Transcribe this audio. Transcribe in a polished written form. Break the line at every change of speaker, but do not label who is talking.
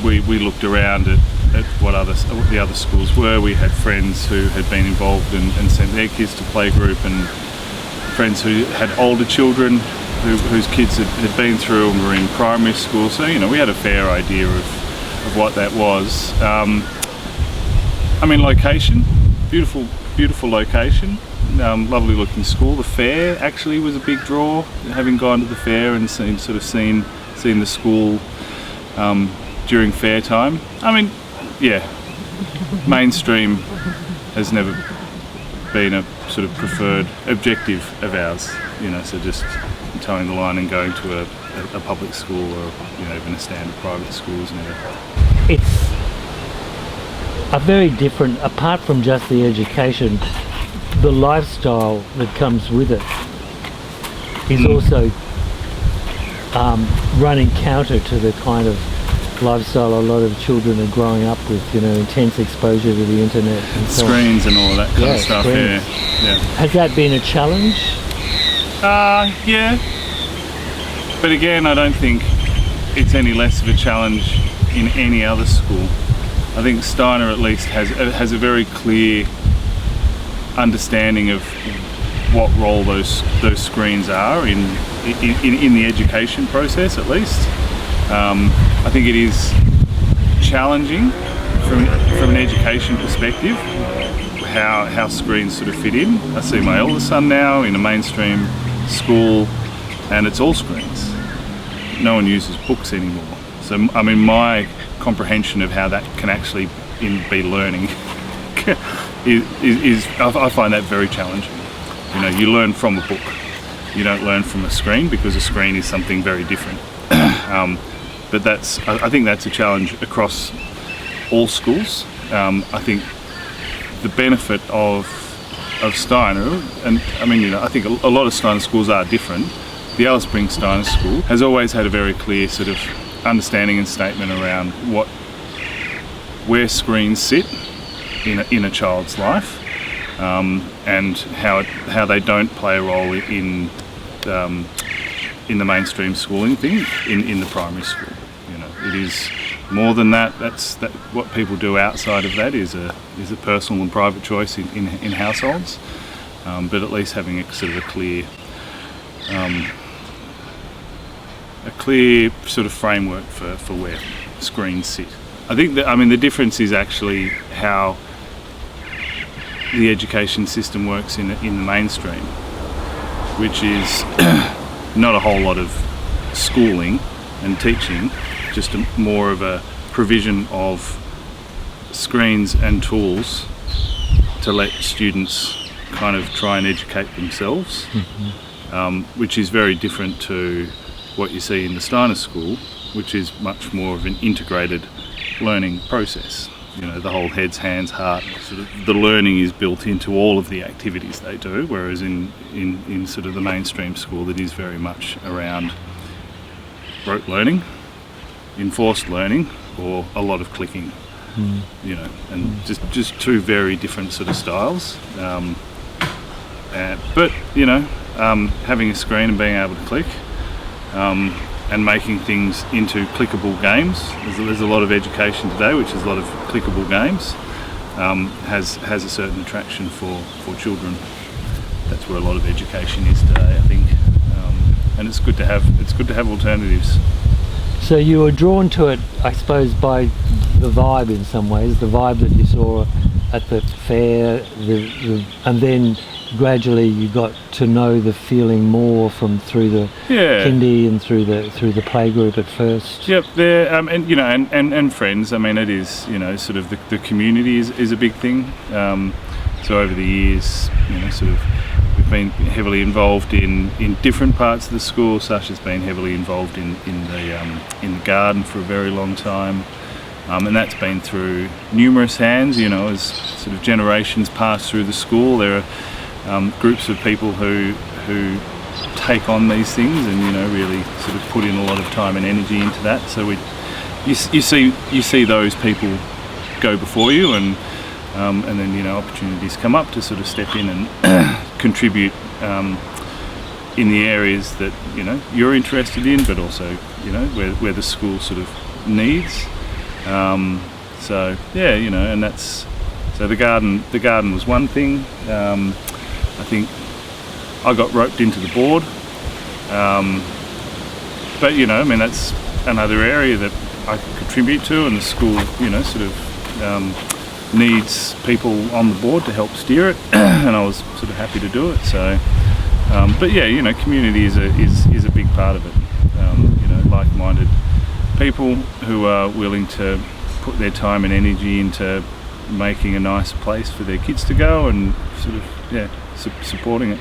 we looked around at what the other schools were. We had friends who had been involved and sent their kids to playgroup, and friends who had older children whose kids had been through and were in primary school. So, we had a fair idea of what that was. Location, beautiful location, lovely looking school. The fair actually was a big draw, having gone to the fair and seen the school during fair time. Mainstream has never been a sort of preferred objective of ours, so just towing the line and going to a public school or even a standard private school is never.
It's a very different, apart from just the education, the lifestyle that comes with it is also running counter to the kind of lifestyle a lot of children are growing up with, intense exposure to the internet and
screens and all that kind of stuff. Yeah.
Has that been a challenge?
Yeah, but again, I don't think it's any less of a challenge in any other school. I think Steiner at least has a very clear understanding of what role those screens are in the education process, at least. I think it is challenging from an education perspective how screens sort of fit in. I see my eldest son now in a mainstream school, and it's all screens. No one uses books anymore. So my comprehension of how that can actually be learning is I find that very challenging. You learn from a book. You don't learn from a screen, because a screen is something very different. But I think that's a challenge across all schools. I think the benefit of Steiner, and I think a lot of Steiner schools are different. The Alice Springs Steiner School has always had a very clear sort of understanding and statement around where screens sit in a child's life, and how they don't play a role in the mainstream schooling thing in the primary school. It is more than that. What people do outside of that is a personal and private choice in households, but at least having a sort of a clear sort of framework for where screens sit. I think that the difference is actually how the education system works in the mainstream, which is not a whole lot of schooling and teaching, just more of a provision of screens and tools to let students kind of try and educate themselves, which is very different to what you see in the Steiner School, which is much more of an integrated learning process. The whole heads, hands, heart, sort of the learning is built into all of the activities they do, whereas in sort of the mainstream school, it is very much around rote learning, enforced learning, or a lot of clicking. And just two very different sort of styles. But having a screen and being able to click, and making things into clickable games. There's a lot of education today, which is a lot of clickable games. Has a certain attraction for children. That's where a lot of education is today, I think. And it's good to have alternatives.
So you were drawn to it, I suppose, by the vibe in some ways, the vibe that you saw at the fair, and then gradually you got to know the feeling more through the kindy and through the playgroup at first. Yep,
there and friends. It is sort of the community is a big thing. So over the years, sort of we've been heavily involved in different parts of the school. Sasha's been heavily involved in the garden for a very long time. And that's been through numerous hands, as sort of generations pass through the school. There are groups of people who take on these things and really sort of put in a lot of time and energy into that. So you see those people go before you, and then opportunities come up to sort of step in and contribute in the areas that you're interested in, but also where the school sort of needs. So yeah, you know, and that's so the garden was one thing. I think I got roped into the board, but you know, I mean, that's another area that I can contribute to, and the school, you know, sort of needs people on the board to help steer it, and I was sort of happy to do it. So, but yeah, you know, community is a big part of it. You know, like-minded people who are willing to put their time and energy into making a nice place for their kids to go, and sort of, yeah, supporting it.